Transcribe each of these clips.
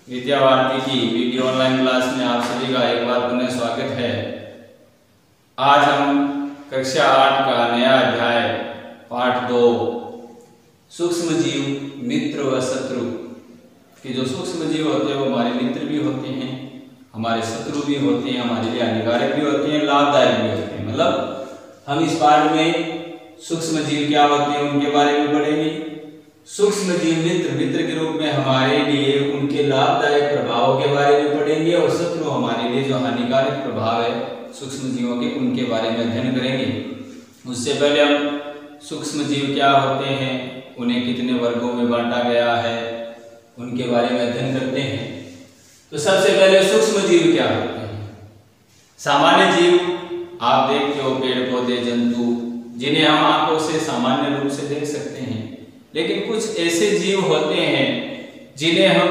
विद्या भारती की video online class में आप सभी का एक बार पुनः स्वागत है। आज हम कक्षा 8 का नया अध्याय पाठ 2 सूक्ष्म जीव मित्र व शत्रु कि जो सूक्ष्म जीव होते हैं वो हमारे मित्र भी होते हैं, हमारे शत्रु भी होते हैं, हमारे लिए हानिकारक भी होते हैं, लाभदायक भी होते हैं। मतलब हम इस पाठ में सूक्ष्म जीव क्या होते हैं उनके बारे में पढ़ेंगे। सूक्ष्म जीव मित्र के रूप में हमारे लिए उनके लाभदायक प्रभावों के बारे में पढ़ेंगे और शत्रु हमारे लिए जो हानिकारक प्रभाव है सूक्ष्म जीवों के उनके बारे में अध्ययन करेंगे। उससे पहले हम सूक्ष्म जीव क्या होते हैं, उन्हें कितने वर्गों में बांटा गया है, उनके बारे में अध्ययन करते हैं। तो सबसे पहले सूक्ष्म जीव क्या होते हैं। सामान्य जीव आप देखते हो पेड़ पौधे जंतु जिन्हें हम आंखों से सामान्य रूप से देख सकते हैं, लेकिन कुछ ऐसे जीव होते हैं जिन्हें हम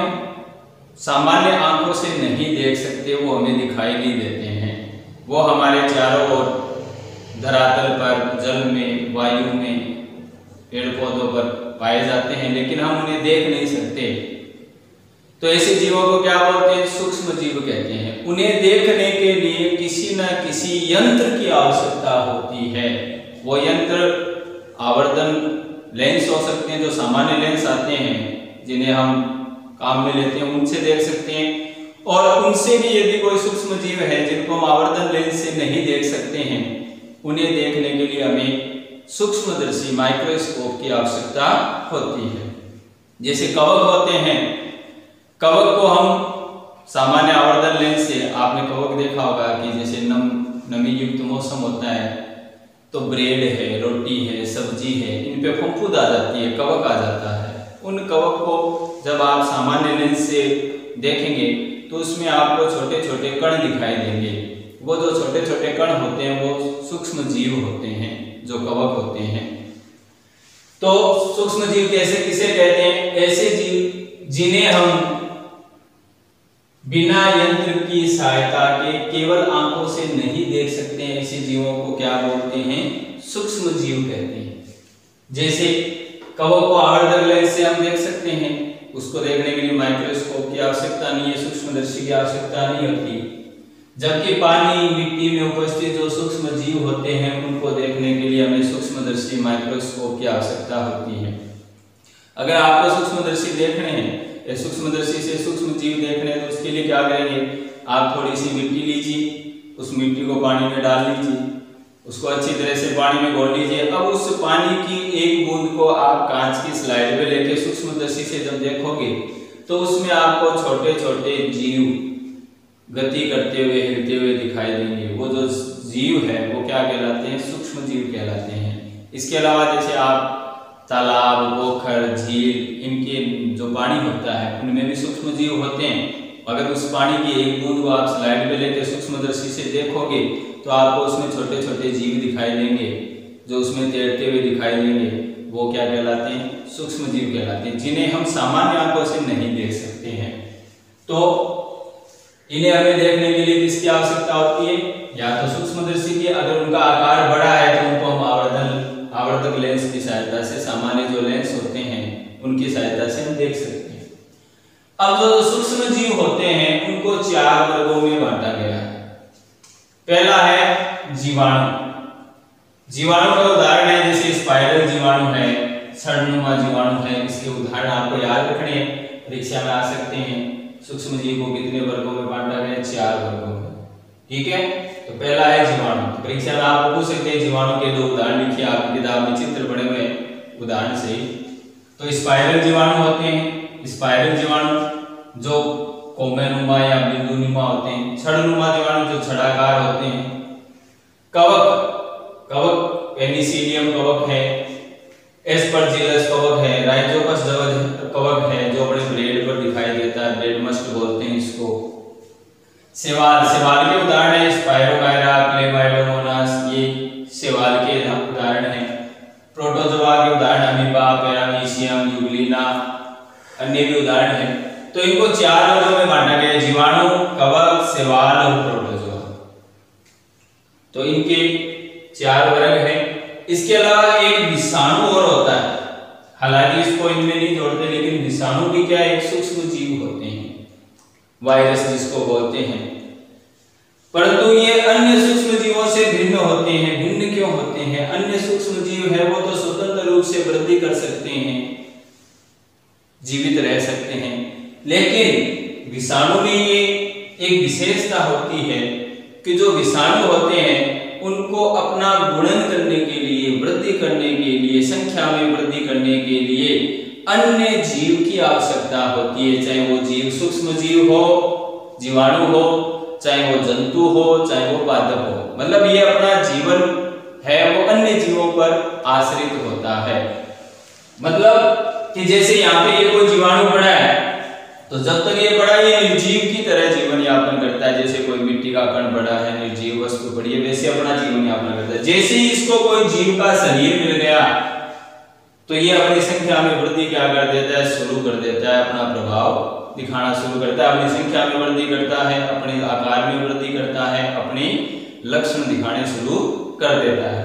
सामान्य आंखों से नहीं देख सकते, वो हमें दिखाई नहीं देते हैं। वो हमारे चारों ओर धरातल पर, जल में, वायु में, पेड़ पौधों पर पाए जाते हैं, लेकिन हम उन्हें देख नहीं सकते। तो ऐसे जीवों को क्या बोलते हैं, सूक्ष्म जीव कहते हैं। उन्हें देखने के लिए किसी न किसी यंत्र की आवश्यकता होती है। वो यंत्र आवर्धन लेंस हो सकते हैं, जो सामान्य लेंस आते हैं जिन्हें हम काम में लेते हैं, उनसे देख सकते हैं। और उनसे भी यदि कोई सूक्ष्म जीव है जिनको हम आवर्धन लेंस से नहीं देख सकते हैं, उन्हें देखने के लिए हमें सूक्ष्मदर्शी माइक्रोस्कोप की आवश्यकता होती है। जैसे कवक होते हैं, कवक को हम सामान्य आवर्धन लेंस से, आपने कवक देखा होगा कि जैसे नमी युक्त मौसम होता है तो ब्रेड है, रोटी है, सब्जी है, इन पे फफूंद आ जाती है, कवक आ जाता है। उन कवक को जब आप सामान्य लेंस से देखेंगे तो उसमें आपको छोटे छोटे कण दिखाई देंगे। वो जो छोटे छोटे कण होते हैं वो सूक्ष्म जीव होते हैं, जो कवक होते हैं। तो सूक्ष्म जीव कैसे किसे कहते हैं, ऐसे जीव जिन्हें हम बिना यंत्र की सहायता के केवल आंखों से नहीं देख सकते हैं, ऐसे जीवों को क्या बोलते हैं, सूक्ष्म जीव कहते हैं। जैसे कवक को आवर्धक लेंस से हम देख सकते हैं, उसको देखने के लिए माइक्रोस्कोप की आवश्यकता नहीं है, सूक्ष्मदर्शी की आवश्यकता नहीं होती। जबकि पानी, मिट्टी में उपस्थित जो सूक्ष्म जीव होते हैं उनको देखने के लिए हमें सूक्ष्मदर्शी माइक्रोस्कोप की आवश्यकता होती है। अगर आपको सूक्ष्मदर्शी देखने हैं, सूक्ष्मदर्शी से सूक्ष्म जीव देखने हैं, तो उसके लिए क्या करेंगे, आप थोड़ी सी मिट्टी लीजिए, उस मिट्टी को पानी में डाल लीजिए, उसको अच्छी तरह से पानी में घोल लीजिए। अब उस पानी की एक बूंद को आप कांच की स्लाइड में लेके सूक्ष्मदर्शी से जब देखोगे तो उसमें आपको छोटे छोटे जीव गति करते हुए, हिलते हुए दिखाई देंगे। वो जो जीव है वो क्या कहलाते हैं, सूक्ष्म जीव कहलाते हैं। इसके अलावा जैसे आप तालाब, पोखर, झील, इनके जो पानी होता है उनमें भी सूक्ष्म जीव होते हैं। अगर उस पानी की एक बूंद को आप स्लाइड में लेकर सूक्ष्मदर्शी से देखोगे तो आपको उसमें छोटे छोटे जीव दिखाई देंगे, जो उसमें तैरते हुए दिखाई देंगे। वो क्या कहलाते हैं, सूक्ष्म जीव कहलाते हैं, जिन्हें हम सामान्य आंखों से नहीं देख सकते हैं। तो इन्हें हमें देखने के लिए किसकी आवश्यकता होती है, या तो सूक्ष्मदर्शी की। अगर उनका आकार बड़ा है तो उनको हम आवर्धक लेंस की सहायता से, सामान्य जो लेंस होते हैं उनकी सहायता से हम देख सकते हैं। अब जो सूक्ष्म जीव होते हैं उनको 4 वर्गों में बांटा गया है। पहला है जीवाणु। जीवाणु का उदाहरण है जैसे स्पाइरल जीवाणु है, छड़नुमा जीवाणु है। इसके उदाहरण आपको याद रखने हैं, परीक्षा में आ सकते हैं। सूक्ष्म जीव को कितने वर्गों में बांटा गया है, 4 वर्गों में। ठीक है, तो पहला है जीवाणु। परीक्षा में आपको पूछ सकते हैं किताब के 2 उदाहरण लिखिए, आपकी किताब में चित्र बने हुए उदाहरण से। तो स्पाइरल जीवाणु होते हैं, स्पाइरल जीवाणु जो कोमेनुमा या बिंदुनुमा होते हैं। छड़नुमा जीवाणु जो छड़ाकार होते हैं। कवक पेनिसिलियम कवक है, एस्परजिलस कवक है, राइजोपस कवक है जो अपने ब्रेड पर दिखाई देता है, ब्रेड मस्ट बोलते हैं इसको। शैवाल के उदाहरण है स्पायरोगायरा, क्लेमाइडोमोनास, ये शैवाल के उदाहरण हैं। प्रोटोजोआ के उदाहरण अमीबा, पैरामीशियम, यूग्लिना, अन्य भी उदाहरण हैं। तो इनको 4 वर्गों में बांटा गया है, जीवाणु, कवक, शैवाल और प्रोटोजोआ। तो इनके 4 वर्ग हैं। इसके अलावा एक विषाणु और होता है, हालांकि इसको इनमें नहीं जोड़ते, लेकिन विषाणु भी क्या एक सूक्ष्म जीव होते हैं। वायरस जिसको बोलते हैं। परंतु ये अन्य सूक्ष्म जीवों से भिन्न होते हैं। भिन्न क्यों होते हैं? अन्य सूक्ष्म जीव है वो तो स्वतंत्र रूप से वृद्धि कर सकते हैं, जीवित रह सकते हैं, लेकिन विषाणु में ये एक विशेषता होती है कि जो विषाणु होते हैं उनको अपना गुणन करने के लिए, वृद्धि करने के लिए, संख्या में वृद्धि करने के लिए अन्य जीव की आवश्यकता होती है। चाहे वो जीव सूक्ष्म जीव हो, जीवाणु हो, चाहे वो जंतु हो, चाहे वो पादप हो, मतलब ये अपना जीवन है वो अन्य जीवों पर आश्रित होता है। मतलब कि जैसे यहाँ पे ये कोई जीवाणु पड़ा है तो जब तक ये पड़ा ये निर्जीव की तरह जीवन यापन करता है। जैसे कोई मिट्टी का कण पड़ा है, निर्जीव वस्तु पड़ी है, वैसे अपना जीवन यापन करता है। जैसे ही इसको कोई जीव का शरीर मिल गया तो ये अपनी संख्या में वृद्धि क्या कर देता है, शुरू कर देता है, अपना प्रभाव दिखाना शुरू करता है, अपनी संख्या में वृद्धि करता है, अपने आकार में वृद्धि करता है, अपने लक्षण दिखाने शुरू कर देता है।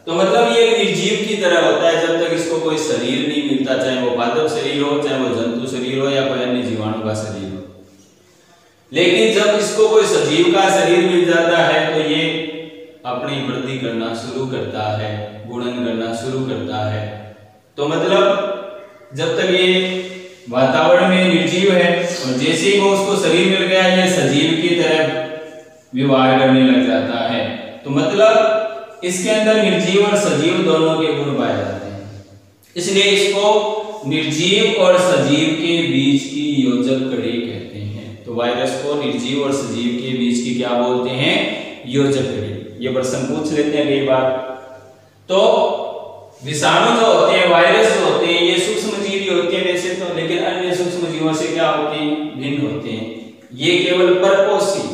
तो मतलब ये निर्जीव की तरह होता है जब तक इसको कोई शरीर नहीं मिलता, चाहे वो पादप शरीर हो, चाहे वो जंतु शरीर हो, या कोई अन्य जीवाणु का शरीर हो। लेकिन जब इसको कोई सजीव का शरीर मिल जाता है तो ये अपनी वृद्धि करना शुरू करता है, गुणन करना शुरू करता है। तो मतलब जब तक ये वातावरण में निर्जीव है और जैसे ही वो उसको शरीर मिल गया ये सजीव की तरह व्यवहार करने लग जाता है। तो मतलब इसके अंदर निर्जीव और सजीव दोनों के गुण पाए जाते हैं, इसलिए इसको निर्जीव और सजीव के बीच की योजक कड़ी कहते हैं। तो वायरस को निर्जीव और सजीव के बीच की क्या बोलते हैं? योजक कड़ी। ये प्रश्न पूछ लेते हैं कई बार। तो विषाणु जो होते हैं, वायरस जो होते हैं, ये सूक्ष्म जीव ही होते हैं वैसे तो, लेकिन अन्य सूक्ष्म जीवों से क्या होते हैं? भिन्न होते हैं। ये केवल परपोषी,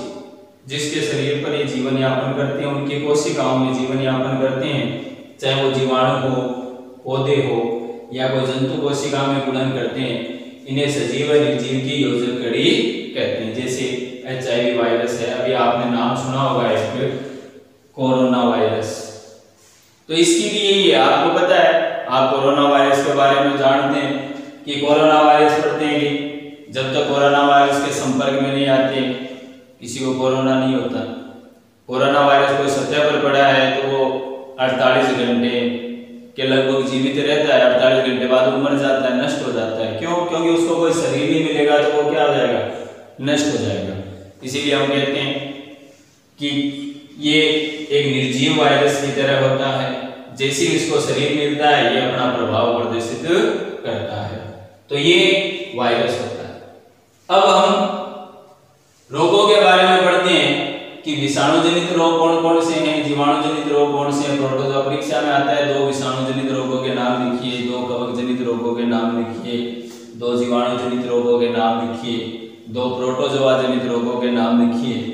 जिसके शरीर पर ये जीवन यापन करते हैं, उनके कोशिकाओं में जीवन यापन करते हैं, चाहे वो जीवाणु हो, पौधे हो, या कोई जंतु कोशिका में गुणन करते हैं, इन्हें सजीव और निर्जीव की योजक कड़ी कहते हैं। जैसे HIV वायरस है, अभी आपने नाम सुना होगा इसके, कोरोना वायरस। तो इसकी भी यही है, आपको पता है, आप कोरोना वायरस के बारे में जानते हैं कि कोरोना वायरस पढ़ते हैं कि जब तक कोरोना वायरस के संपर्क में नहीं आते किसी को कोरोना नहीं होता। कोरोना वायरस कोई सतह पर पड़ा है तो वो 48 घंटे के लगभग जीवित रहता है, 48 घंटे बाद वो मर जाता है, नष्ट हो जाता है। क्यों? क्योंकि उसको कोई शरीर नहीं मिलेगा तो वो क्या हो जाएगा? नष्ट हो जाएगा। इसीलिए हम कहते हैं कि ये एक निर्जीव वायरस की तरह होता है, जैसे ही इसको शरीर मिलता है ये अपना प्रभाव प्रदर्शित करता है। तो ये वायरस होता है। अब हम रोगों के बारे में पढ़ते हैं कि विषाणु जनित रोग कौन कौन से हैं, जीवाणु जनित रोग कौन से हैं। प्रोटोजोआ परीक्षा में आता है, 2 विषाणु जनित रोगों के नाम लिखिए, 2 कवक जनित रोगों के नाम लिखिए, 2 जीवाणु जनित रोगों के नाम लिखिए, 2 प्रोटोजोआ जनित रोगों के नाम लिखिए।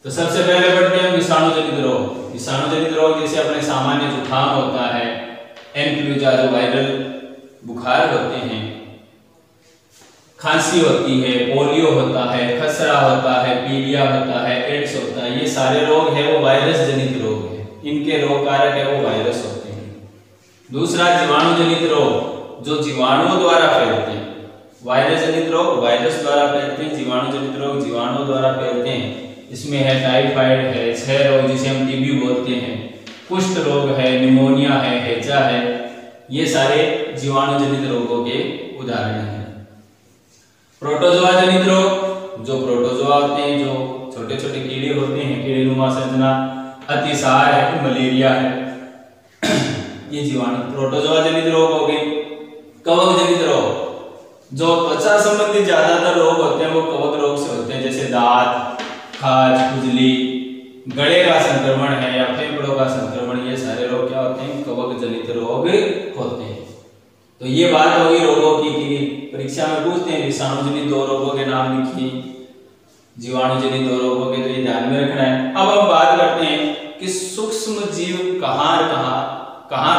तो सबसे पहले पढ़ते हैं विषाणु जनित रोग। विषाणु जनित रोग जैसे अपने सामान्य जुकाम होता है, इन्फ्लुएंजा जो वायरल बुखार होते हैं, खांसी होती है, पोलियो होता है, खसरा होता है, पीलिया होता है, एड्स होता है, ये सारे रोग है वो वायरस जनित रोग है। इनके रोग कारक है वो वायरस होते हैं। दूसरा जीवाणु जनित रोग जो जीवाणुओं द्वारा फैलते हैं। वायरस जनित रोग वायरस द्वारा फैलते हैं, जीवाणु जनित रोग जीवाणुओं द्वारा फैलते हैं। इसमें है टाइफाइड है, क्षय रोग जिसे हम टीबी बोलते हैं, कुष्ठ रोग है, निमोनिया है, हैजा है, ये सारे जीवाणु जनित रोगों के उदाहरण हैं। प्रोटोजोआ जनित रोग जो प्रोटोजोआ होते हैं, जो छोटे छोटे कीड़े होते हैं, कीड़ेनुमा संरचना, अतिसार है, मलेरिया है, ये जीवाणु प्रोटोजोआ जनित रोग हो गए। कवक जनित रोग जो त्वचा संबंधी ज्यादातर रोग होते हैं वो कवक रोग से होते हैं, जैसे दांत, खाज, खुजली, गले का संक्रमण है या फेफड़ों का संक्रमण, ये सारे रोग क्या होते हैं? कवक जनित रोग होते हैं। तो ये बात होगी रोगों की कि परीक्षा में पूछते हैं विषाणु जनित 2 रोगों के नाम लिखिए, जीवाणु जनित 2 रोगों के, तो ये ध्यान में रखना है। अब हम बात करते हैं कि सूक्ष्म जीव कहाँ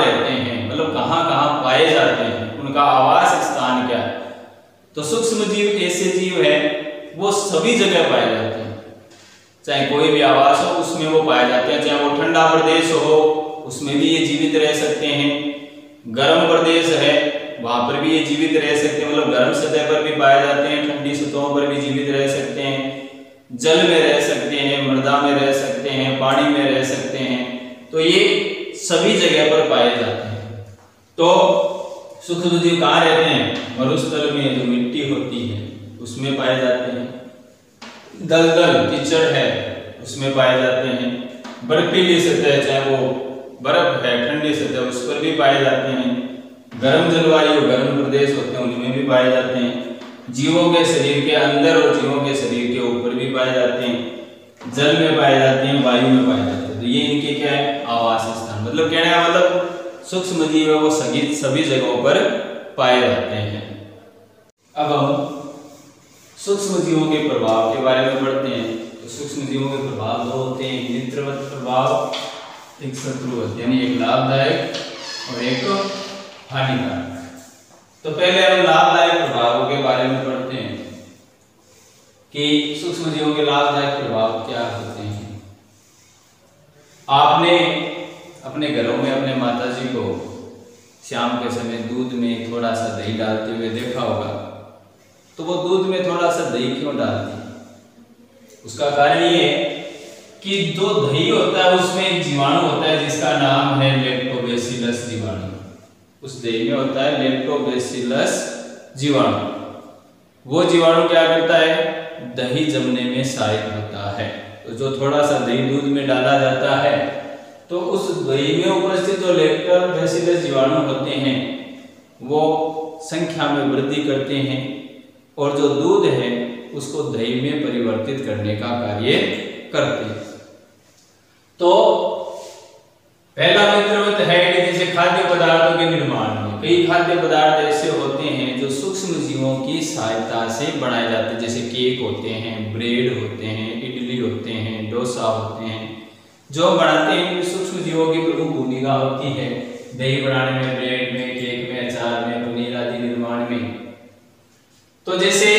रहते हैं, मतलब कहाँ पाए जाते हैं, उनका आवास स्थान क्या है। तो सूक्ष्म जीव ऐसे जीव है वो सभी जगह पाए जाते हैं, चाहे कोई भी आवास हो उसमें वो पाए जाते हैं, चाहे वो ठंडा प्रदेश हो उसमें भी ये जीवित रह सकते हैं, गर्म प्रदेश है वहां पर भी ये जीवित रह सकते हैं, मतलब गर्म सतह पर भी पाए जाते हैं, ठंडी ठंडी सतहों पर भी जीवित रह सकते हैं, जल में रह सकते हैं, मृदा में रह सकते हैं, पानी में रह सकते हैं। तो ये सभी जगह पर पाए जाते हैं। तो सूक्ष्म जीव कहाँ रहते हैं? मरुस्थल में जो मिट्टी होती है उसमें पाए जाते हैं, दलदल कीचड़ है उसमें पाए जाते हैं, बर्फीली सतह चाहे वो बर्फ है ठंडी सतह उस पर भी पाए जाते हैं, गर्म जलवायु गर्म प्रदेश होते हैं उनमें भी पाए जाते हैं, जीवों के शरीर के अंदर और जीवों के शरीर के ऊपर भी पाए जाते हैं, जल में पाए जाते हैं, वायु में पाए जाते हैं। तो ये इनके क्या है? आवास स्थान। मतलब कहने का मतलब सूक्ष्म जीव है वो सभी जगहों पर पाए जाते हैं। अब हम सूक्ष्म जीवों के प्रभाव के बारे में पढ़ते हैं। तो सूक्ष्म जीवों के प्रभाव दो होते हैं, मित्रवत प्रभाव, एक शत्रुवत, यानी एक लाभदायक और एक हानिकारक। तो पहले हम लाभदायक प्रभावों के बारे में पढ़ते हैं कि सूक्ष्म जीवों के लाभदायक प्रभाव क्या होते हैं। आपने अपने घरों में अपने माताजी को शाम के समय दूध में थोड़ा सा दही डालते हुए देखा होगा। तो वो दूध में थोड़ा सा दही क्यों डालती है? उसका कारण ये है कि जो दही होता है उसमें एक जीवाणु होता है जिसका नाम है लैक्टोबैसिलस जीवाणु। उस दही में होता है लैक्टोबैसिलस जीवाणु। वो जीवाणु क्या करता है? दही जमने में सहायक होता है। तो जो थोड़ा सा दही दूध में डाला जाता है तो उस दही में उपस्थित जो लैक्टोबैसिलस जीवाणु होते हैं वो संख्या में वृद्धि करते हैं और जो दूध है उसको दही में परिवर्तित करने का कार्य करते हैं। तो पहला मित्रवत है कि जैसे खाद्य पदार्थों के निर्माण में कई खाद्य पदार्थ ऐसे होते हैं जो सूक्ष्म जीवों की सहायता से बनाए जाते हैं। जैसे केक होते हैं, ब्रेड होते हैं, इडली होते हैं, डोसा होते हैं, जो बनाते हैं इनमें सूक्ष्म जीवों की प्रमुख भूमिका होती है। दही बनाने में, ब्रेड में, केक में, अचार में, पनीर आदि निर्माण में। तो जैसे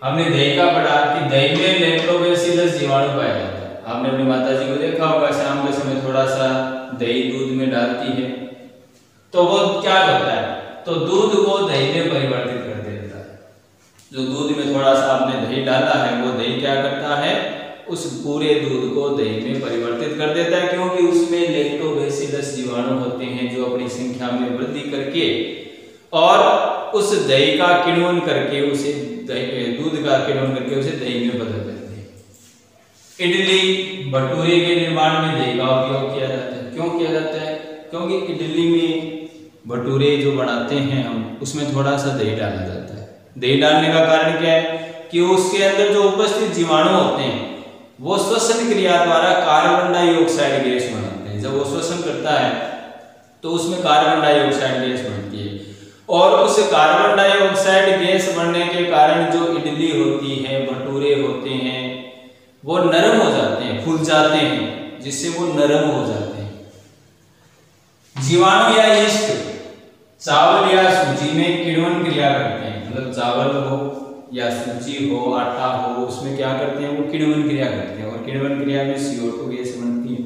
हमने दही का पढ़ा कि दही में लैक्टोबैसिलस जीवाणु पाया जाता है। आपने अपनी माताजी को देखा होगा शाम के समय थोड़ा सा दही दूध में डालती है तो वो क्या करता है? तो दूध को दही में परिवर्तित कर देता है। जो दूध में थोड़ा सा आपने दही डाला है वो दही क्या करता है? उस पूरे दूध को दही में परिवर्तित कर देता है, क्योंकि उसमें लैक्टोबैसिलस जीवाणु होते हैं जो अपनी संख्या में वृद्धि करके और उस दही का किण्वन करके उसे दूध का किण्वन करके उसे दही में बदल देते हैं। इडली भटूरे के निर्माण में दही का उपयोग किया जाता है। क्यों किया जाता है? क्योंकि इडली में भटूरे जो बनाते हैं हम उसमें थोड़ा सा दही डाला जाता है। दही डालने का कारण क्या है कि उसके अंदर जो उपस्थित जीवाणु होते हैं वो श्वसन क्रिया द्वारा कार्बन डाइऑक्साइड गैस बनाते हैं। जब वो श्वसन करता है तो उसमें कार्बन डाइऑक्साइड गैस बनती है और उस कार्बन डाइऑक्साइड गैस बनने के कारण जो इडली होती है, भटूरे होते हैं, वो नरम हो जाते हैं, फूल जाते हैं, जिससे वो नरम हो जाते हैं। जीवाणु या यीस्ट चावल या सूजी में किण्वन क्रिया करते हैं। मतलब चावल हो या सूजी हो, आटा हो, उसमें क्या करते हैं? वो किण्वन क्रिया करते हैं और किण्वन क्रिया में CO2 गैस बनती है,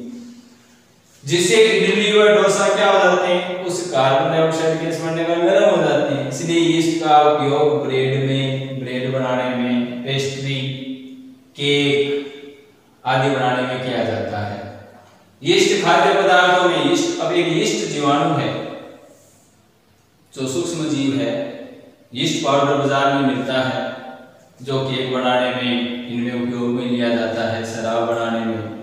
जिससे इडली और डोसा क्या हो जाते हैं? उस कार्बन डाइऑक्साइड गैस बनने का नरम हो जाते हैं। इसलिए यीस्ट का उपयोग ब्रेड में, ब्रेड बनाने में, पेस्ट्री, केक आदि बनाने में किया जाता है। यीस्ट खाद्य पदार्थों में यीस्ट, अब एक यीस्ट जीवाणु है जो सूक्ष्म जीव है। यीस्ट पाउडर बाजार में मिलता है जो केक बनाने में इनमें उपयोग में लिया जाता है, शराब बनाने में।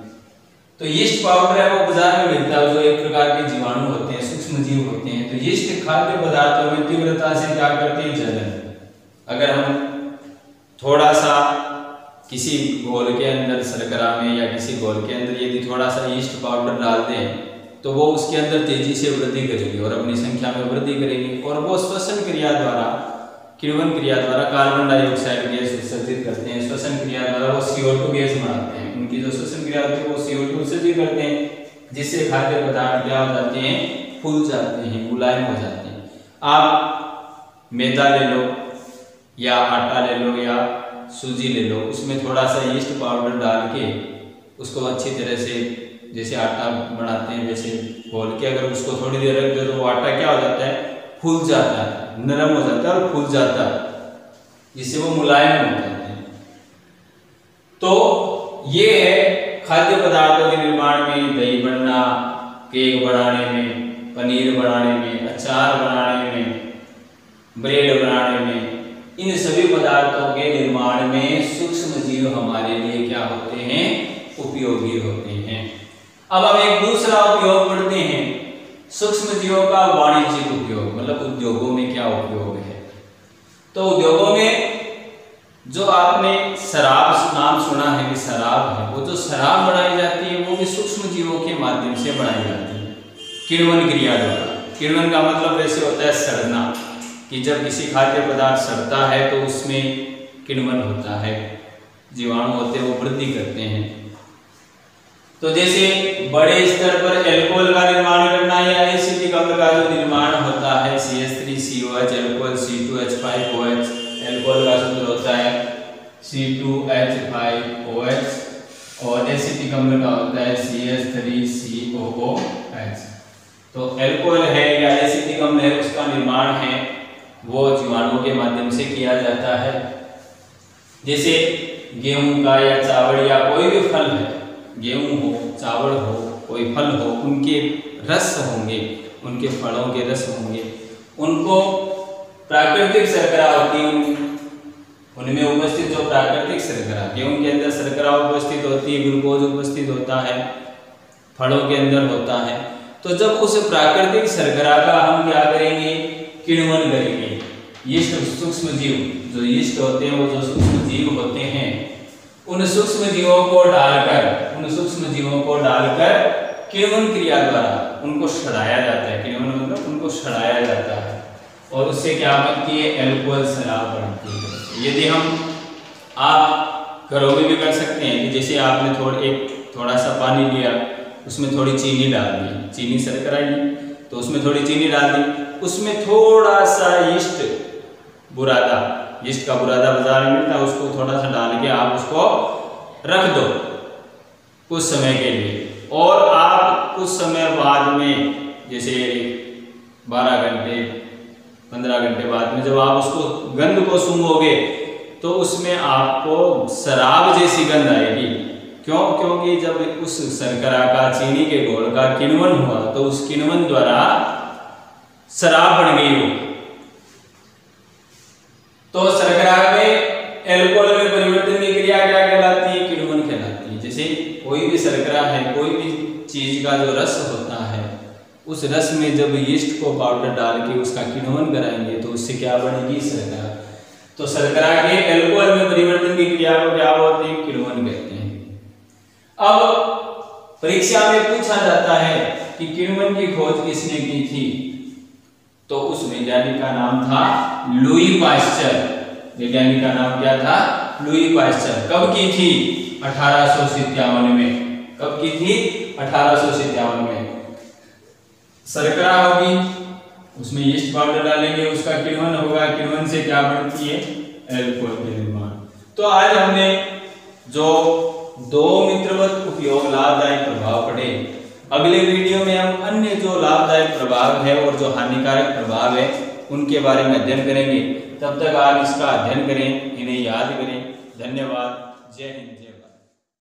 तो यीस्ट पाउडर है वो बाजार में मिलता है जो एक प्रकार के जीवाणु होते हैं, सूक्ष्म जीव होते हैं। तो यीस्ट खाद्य पदार्थों में तीव्रता से क्या करते हैं? जलन। अगर हम थोड़ा सा किसी घोल के अंदर शर्करा में या किसी घोल के अंदर यदि थोड़ा सा यीस्ट पाउडर डाल दें तो वो उसके अंदर तेजी से वृद्धि करेगी और अपनी संख्या में वृद्धि करेगी और वो श्वसन क्रिया द्वारा, किण्वन क्रिया द्वारा कार्बन डाइऑक्साइड गैस उत्सर्जित करते हैं। श्वसन क्रिया द्वारा वो CO2 गैस बनाते हैं। उनकी जो श्वसन क्रिया होती है वो CO2 उत्सर्जित करते हैं, जिससे खाद्य पदार्थ क्या हो जाते हैं? फूल जाते हैं, मुलायम हो जाते हैं। आप मैदा ले लो या आटा ले लो या सूजी ले लो, उसमें थोड़ा सा यीस्ट पाउडर डाल के उसको अच्छी तरह से जैसे आटा बनाते हैं वैसे घोल के अगर उसको थोड़ी देर रख दो तो वो आटा क्या हो जाता है? फूल जाता है, नरम हो जाता है और फूल जाता है। जिससे वो मुलायम हो जाते हैं। तो ये है खाद्य पदार्थों के निर्माण में, दही बनना, केक बनाने में, पनीर बनाने में, अचार बनाने में, ब्रेड बनाने में, इन सभी पदार्थों के निर्माण में सूक्ष्म जीव हमारे लिए क्या होते हैं, उपयोगी होते हैं। अब हम एक दूसरा उपयोग पढ़ते हैं, सूक्ष्म जीवों का वाणिज्यिक उपयोग, मतलब उद्योगों में क्या उपयोग है। तो उद्योगों में जो आपने शराब नाम सुना है कि शराब है, वो जो शराब बनाई जाती है वो भी सूक्ष्म जीवों के माध्यम से बनाई जाती है, किण्वन क्रिया द्वारा। किण्वन का मतलब वैसे होता है सड़ना, कि जब किसी खाद्य पदार्थ सड़ता है तो उसमें किण्वन होता है, जीवाणु होते हैं वो वृद्धि करते हैं। तो जैसे बड़े स्तर पर एल्कोहल का निर्माण करना या एसिटिक अम्ल का जो निर्माण होता है, CH3COH, एल्कोहल C2H5OH, एल्कोहल का सूत्र होता है C2H5OH और एसिटिक अम्ल का होता है CH3COOH। तो एल्कोहल है या एसिटिक अम्ल है, उसका निर्माण है वो जीवाणुओं के माध्यम से किया जाता है। जैसे गेहूं का या चावल या कोई भी फल है, गेहूं हो, चावल हो, कोई फल हो, उनके रस होंगे, उनके फलों के रस होंगे, उनको प्राकृतिक शर्करा होती है, उनमें उपस्थित जो प्राकृतिक शर्करा, गेहूं के अंदर शर्करा उपस्थित होती है, ग्लूकोज उपस्थित होता है, फलों के अंदर होता है। तो जब उस प्राकृतिक शर्करा का हम क्या करेंगे, किण्वन करेंगे। यीस्ट सूक्ष्म जीव, जो यीस्ट होते हैं, वो जो सूक्ष्म जीव होते हैं, उन सूक्ष्म जीवों को डालकर किण्वन क्रिया द्वारा उनको सड़ाया जाता है। किण्वन मतलब उनको सड़ाया जाता है और उससे क्या बनती है, एल्कोहल शराब बनती है। यदि हम आप घरों में भी कर सकते हैं कि जैसे आपने थोड़ा सा पानी लिया, उसमें थोड़ी चीनी डाल दी, चीनी शर्करा ली, तो उसमें थोड़ी चीनी डाल दी, उसमें थोड़ा सा यीस्ट बुरादा, यीस्ट का बुरादा बाजार में मिलता है, उसको थोड़ा सा डाल के आप उसको रख दो कुछ समय के लिए, और आप कुछ समय बाद में, जैसे 12 घंटे 15 घंटे बाद में जब आप उसको गंध को सूंघोगे तो उसमें आपको शराब जैसी गंध आएगी। क्यों? क्योंकि जब उस शर्करा का, चीनी के घोल का किण्वन हुआ तो उस किण्वन द्वारा शराब बन गई हो। तो शर्करा में एल्कोहल में परिवर्तन की क्रिया क्या कहलाती है, किण्वन कहलाती है। जैसे कोई भी शर्करा है, कोई भी चीज का जो रस होता है, उस रस में जब यीस्ट को पाउडर डाल के उसका किण्वन कराएंगे तो उससे क्या बनेगी, शर्करा। तो शर्करा के एल्कोहल में परिवर्तन की क्रिया को क्या बोलते हैं, किण्वन कहते हैं। अब परीक्षा में पूछा जाता है कि किण्वन की खोज किसने की थी, तो उस वैज्ञानिक का नाम था लुई पाश्चर। वैज्ञानिक का नाम क्या था, लुई पाश्चर। कब की थी, 1857 में। कब की थी, 1857 में। शर्करा होगी, उसमें यीस्ट पाउडर डालेंगे, उसका किण्वन होगा, किण्वन से क्या बनती है, एल्कोहल के निर्माण। तो आज हमने जो दो मित्रवत उपयोग लाभदायक प्रभाव पढ़े, अगले वीडियो में हम अन्य जो लाभदायक प्रभाव है और जो हानिकारक प्रभाव है उनके बारे में अध्ययन करेंगे। तब तक आप इसका अध्ययन करें, इन्हें याद करें। धन्यवाद। जय हिंद, जय भारत।